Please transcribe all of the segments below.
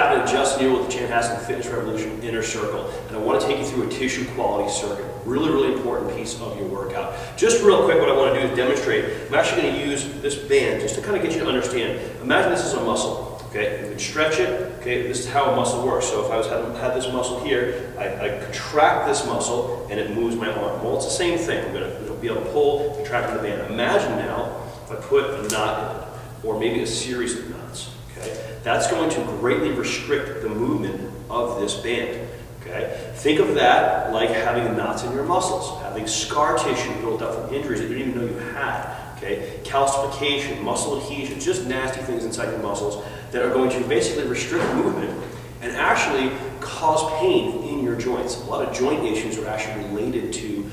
back and adjust here with the Chanhassen Fitness Revolution Inner Circle. And I want to take you through a tissue quality circuit. Really, really important piece of your workout. Just real quick, what I want to do is demonstrate. I'm actually going to use this band just to kind of get you to understand. Imagine this is a muscle, okay? You can stretch it, okay? This is how a muscle works. So if I had this muscle here, I contract this muscle and it moves my arm. Well, it's the same thing. I'm going to be able to pull, contract the band. Imagine now if I put a knot in it, or maybe a series of knots, okay? That's going to greatly restrict the movement of this band. Okay? Think of that like having knots in your muscles, having scar tissue built up from injuries that you didn't even know you had. Okay? Calcification, muscle adhesions, just nasty things inside your muscles that are going to basically restrict movement and actually cause pain in your joints. A lot of joint issues are actually related to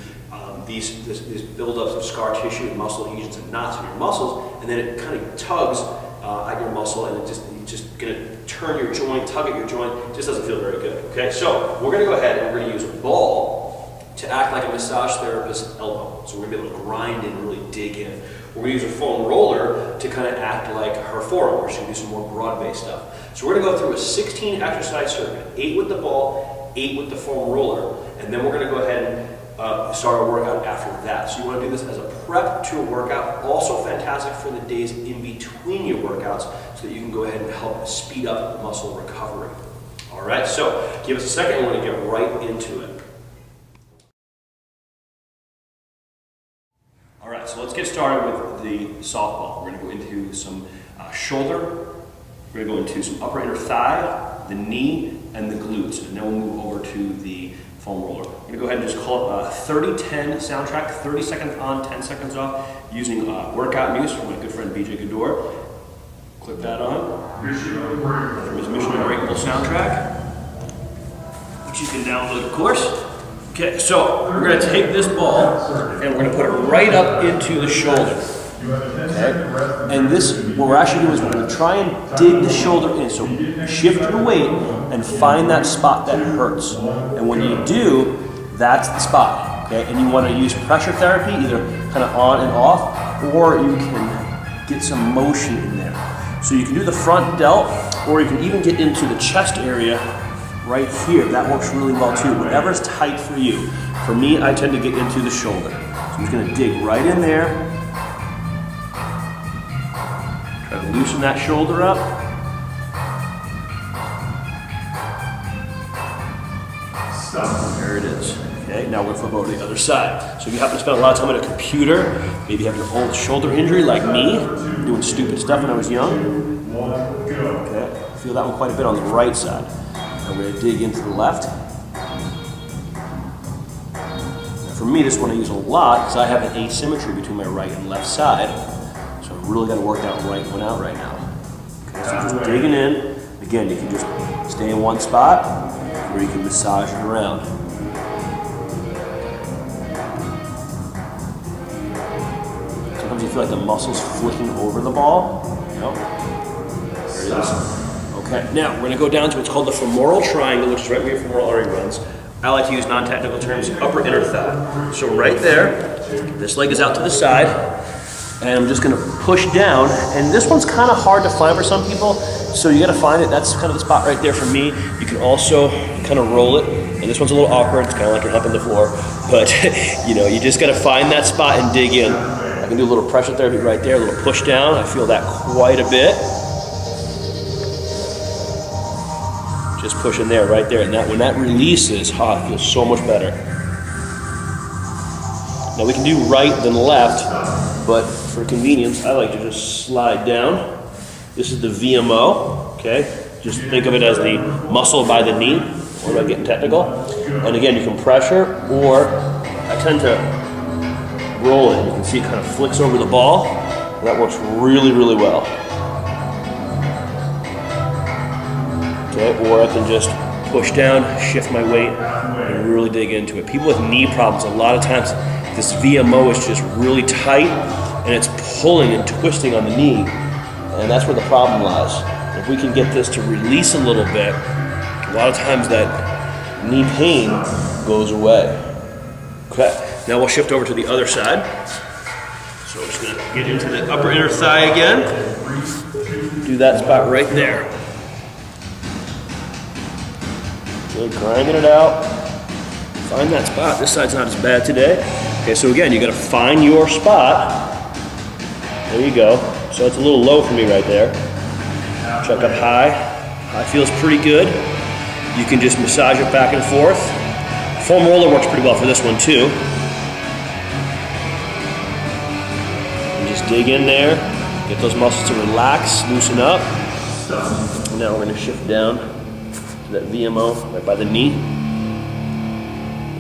these buildups of scar tissue and muscle adhesions and knots in your muscles, and then it kind of tugs at your muscle, and you're just going to turn your joint, tug at your joint. It just doesn't feel very good. Okay, so we're going to go ahead and we're going to use a ball to act like a massage therapist's elbow. So we're going to be able to grind and really dig in. We're going to use a foam roller to kind of act like her forearm, where she can do some more broad-based stuff. So we're going to go through a 16 exercise circuit, 8 with the ball, 8 with the foam roller, and then we're going to go ahead and start our workout after that. So you want to do this as a prep to a workout, also fantastic for the days in between your workouts so that you can go ahead and help speed up muscle recovery. All right, so give us a second, we're going to get right into it. All right, so let's get started with the softball. We're going to go into some shoulder, we're going to go into some upper inner thigh, the knee, and the glutes, and then we'll move over to the foam roller. I'm going to go ahead and just call it a 30-10 soundtrack, 30 seconds on, 10 seconds off, using workout music from my good friend BJ Gador. Click that on. From his Mission Unbreakable soundtrack, which you can download, of course. Okay, so we're going to take this ball and we're going to put it right up into the shoulder. Okay? And this, what we're actually doing is we're going to try and dig the shoulder in. So shift your weight and find that spot that hurts. And when you do, that's the spot. Okay? And you want to use pressure therapy, either kind of on and off, or you can get some motion in there. So you can do the front delt, or you can even get into the chest area right here. That works really well too. Whatever's tight for you. For me, I tend to get into the shoulder. So I'm just going to dig right in there. Try to loosen that shoulder up. Stop. There it is. Okay, now we're going to flip over to the other side. So if you happen to spend a lot of time on a computer, maybe you have an old shoulder injury like me, doing stupid stuff when I was young. Okay, I feel that one quite a bit on the right side. I'm going to dig into the left. Now for me, this one I use a lot because I have an asymmetry between my right and left side. So I've really got to work that right one out right now. Okay, so just digging in. Again, you can just stay in one spot, or you can massage it around. Sometimes you feel like the muscle's flicking over the ball. Nope. There it is. Okay, now we're going to go down to what's called the femoral triangle, which is right where your femoral artery runs. I like to use non-technical terms, upper inner thigh. So right there, this leg is out to the side, and I'm just going to push down. And this one's kind of hard to find for some people, so you got to find it. That's kind of the spot right there for me. You can also kind of roll it, and this one's a little awkward. It's kind of like you're humping the floor, but you just got to find that spot and dig in. I can do a little pressure therapy right there, a little push down. I feel that quite a bit. Just pushing there, right there, and when that releases, it feels so much better. Now we can do right then left, but for convenience, I like to just slide down. This is the VMO, okay? Just think of it as the muscle by the knee, or am I getting technical? And again, you can pressure, or I tend to roll it. You can see it kind of flicks over the ball. That works really, really well. Okay, or I can just push down, shift my weight, and really dig into it. People with knee problems, a lot of times this VMO is just really tight, and it's pulling and twisting on the knee, and that's where the problem lies. If we can get this to release a little bit, a lot of times that knee pain goes away. Okay, now we'll shift over to the other side. So we're just going to get into the upper inner thigh again. Do that spot right there. Really grinding it out. Find that spot. This side's not as bad today. Okay, so again, you gotta find your spot. There you go. So it's a little low for me right there. Check up high. High feels pretty good. You can just massage it back and forth. Foam roller works pretty well for this one too. And just dig in there, get those muscles to relax, loosen up. And now we're gonna shift down to that VMO right by the knee.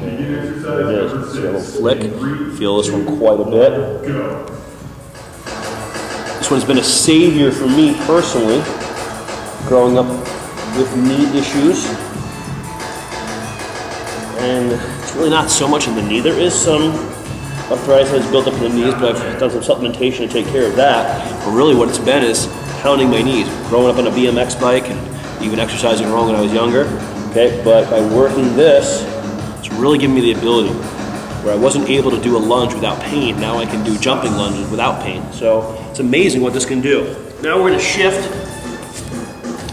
There it is. See a little flick. Feel this one quite a bit. This one's been a savior for me personally, growing up with knee issues. And it's really not so much in the knee. There is some arthritis that's built up in the knees, but I've done some supplementation to take care of that. But really what it's been is pounding my knees. Growing up on a BMX bike and even exercising wrong when I was younger. Okay, but by working this, it's really given me the ability where I wasn't able to do a lunge without pain. Now I can do jumping lunges without pain. So it's amazing what this can do. Now we're gonna shift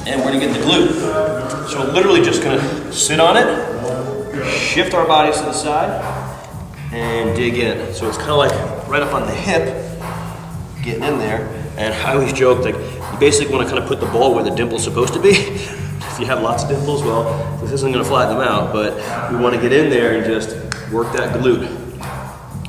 and we're gonna get the glute. So we're literally just gonna sit on it, shift our bodies to the side, and dig in. So it's kind of like right up on the hip, getting in there. And I always joke that you basically want to kind of put the ball where the dimple's supposed to be. If you have lots of dimples, well, this isn't going to flatten them out, but we want to get in there and just work that glute.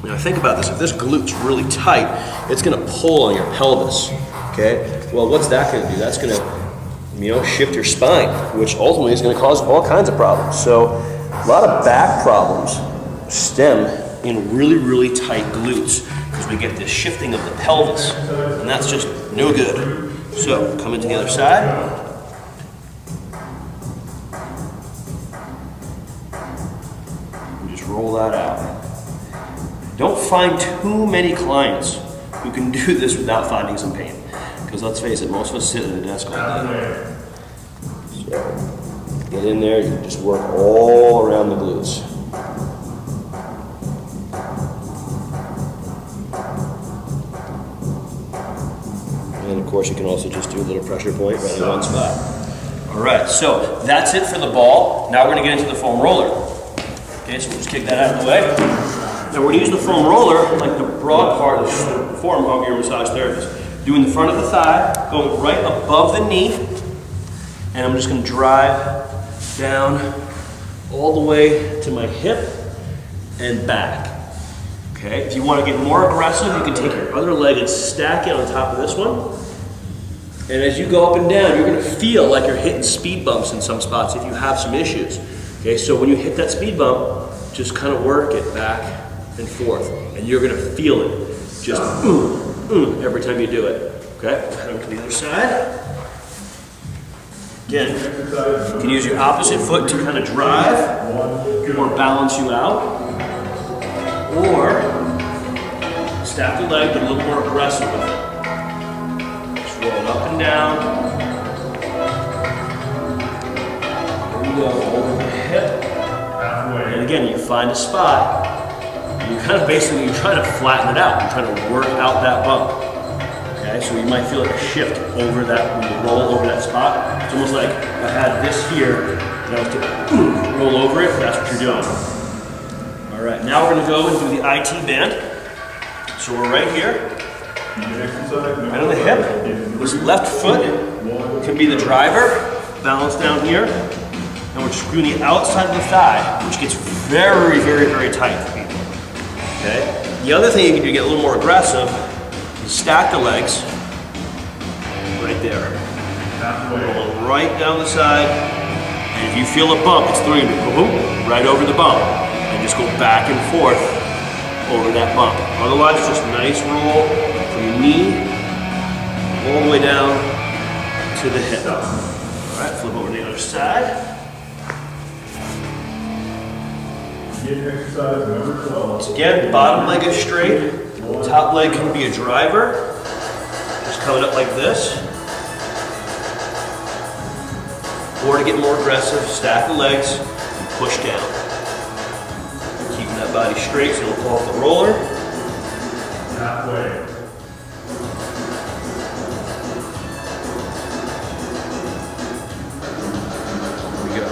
Now think about this, if this glute's really tight, it's going to pull on your pelvis, okay? Well, what's that going to do? That's going to, shift your spine, which ultimately is going to cause all kinds of problems. So a lot of back problems stem in really, really tight glutes because we get this shifting of the pelvis, and that's just no good. So come into the other side. And just roll that out. Don't find too many clients who can do this without finding some pain. Because let's face it, most of us sit at a desk all day. So get in there, you can just work all around the glutes. And of course you can also just do a little pressure point right in one spot. All right, so that's it for the ball. Now we're gonna get into the foam roller. Okay, so we'll just kick that out of the way. Now we're gonna use the foam roller like the broad part of the form of your massage therapist. Doing the front of the thigh, going right above the knee, and I'm just gonna drive down all the way to my hip and back. Okay, if you want to get more aggressive, you can take your other leg and stack it on top of this one. And as you go up and down, you're gonna feel like you're hitting speed bumps in some spots if you have some issues. Okay, so when you hit that speed bump, just kind of work it back and forth, and you're gonna feel it. Just every time you do it. Okay, head over to the other side. Again, you can use your opposite foot to kind of drive or balance you out. Or stack the leg, get a little more aggressive with it. Just roll it up and down. There we go, over the hip. And again, you find a spot. You kind of basically, you're trying to flatten it out. You're trying to work out that bump. Okay, so you might feel like a shift over that, when you roll over that spot. It's almost like if I had this here, and I was to roll over it, that's what you're doing. All right, now we're gonna go and do the IT band. So we're right here, right on the hip. This left foot can be the driver, balance down here. And we're just doing the outside of the thigh, which gets very, very, very tight for people. Okay. The other thing you can do to get a little more aggressive is stack the legs right there. Roll right down the side. And if you feel a bump, it's throwing you right over the bump. And just go back and forth over that bump. Otherwise, it's just a nice roll from your knee all the way down to the hip. All right, flip over to the other side. So again, bottom leg is straight, top leg can be a driver, just coming up like this. Or to get more aggressive, stack the legs and push down. Keeping that body straight, so we'll pull off the roller. Halfway. There we go.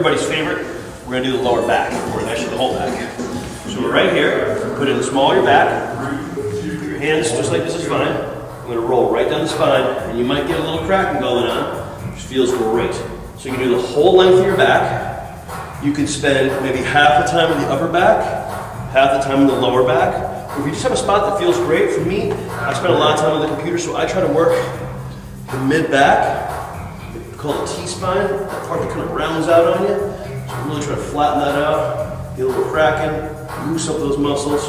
everybody's favorite, we're gonna do the lower back, or actually the whole back. So we're right here, put in the small of your back, your hands just like this is fine. I'm gonna roll right down the spine, and you might get a little cracking going on, which feels great. So you can do the whole length of your back. You can spend maybe half the time in the upper back, half the time in the lower back. Or if you just have a spot that feels great, for me, I spend a lot of time on the computer, so I try to work the mid-back. We call it T-spine, that part that kind of rounds out on you. So I'm really trying to flatten that out, get a little cracking, loose up those muscles.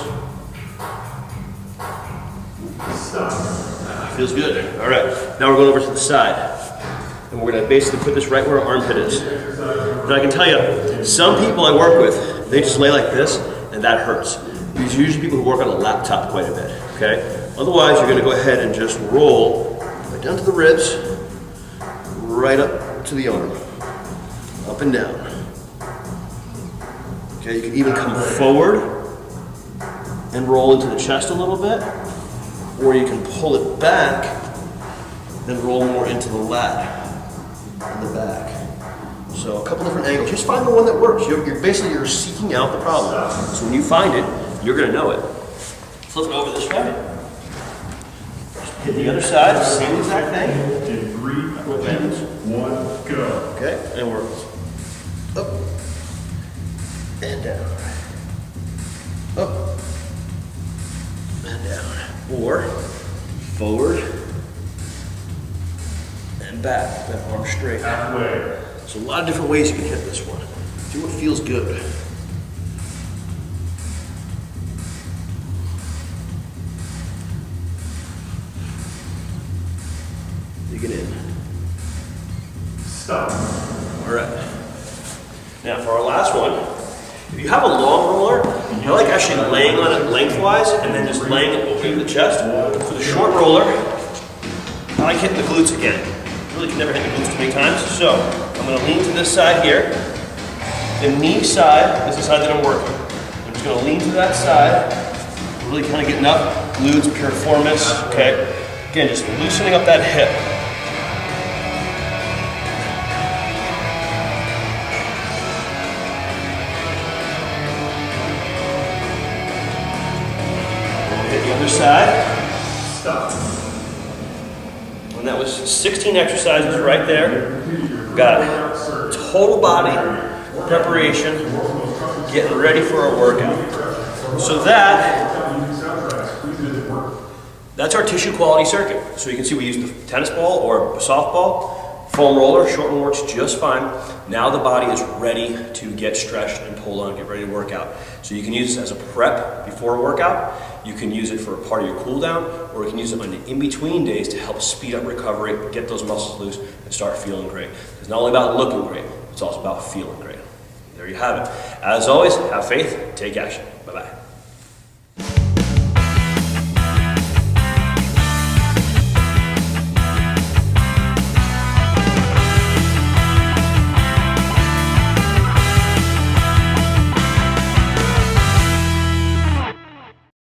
Feels good. All right, now we're going over to the side. And we're going to basically put this right where our armpit is. And I can tell you, some people I work with, they just lay like this, and that hurts. These are usually people who work on a laptop quite a bit, okay? Otherwise, you're going to go ahead and just roll right down to the ribs, right up to the arm, up and down. Okay, you can even come forward and roll into the chest a little bit, or you can pull it back and roll more into the lat and the back. So a couple different angles. Just find the one that works. You're seeking out the problem. So when you find it, you're going to know it. Flip it over this way. Hit the other side, same exact thing. In 3, 2, 1, go. Okay, and we're up and down. Up and down. Or forward and back. That arm straight. Halfway. There's a lot of different ways you can hit this one. Do what feels good. Dig it in. Stop. All right. Now for our last one, if you have a long roller, I like actually laying on it lengthwise and then just laying it over the chest. For the short roller, I like hitting the glutes again. Really can never hit the glutes too many times. So I'm going to lean to this side here. The knee side is the side that I'm working. I'm just going to lean to that side. Really kind of getting up. Glutes, piriformis. Okay. Again, just loosening up that hip. Hit the other side. Stop. And that was 16 exercises right there. Got total body preparation, getting ready for our workout. So that's our tissue quality circuit. So you can see we used the tennis ball or a softball, foam roller, short one works just fine. Now the body is ready to get stretched and pulled on, get ready to work out. So you can use this as a prep before a workout. You can use it for a part of your cool down, or you can use it on the in-between days to help speed up recovery, get those muscles loose, and start feeling great. It's not only about looking great, it's also about feeling great. There you have it. As always, have faith, take action. Bye-bye.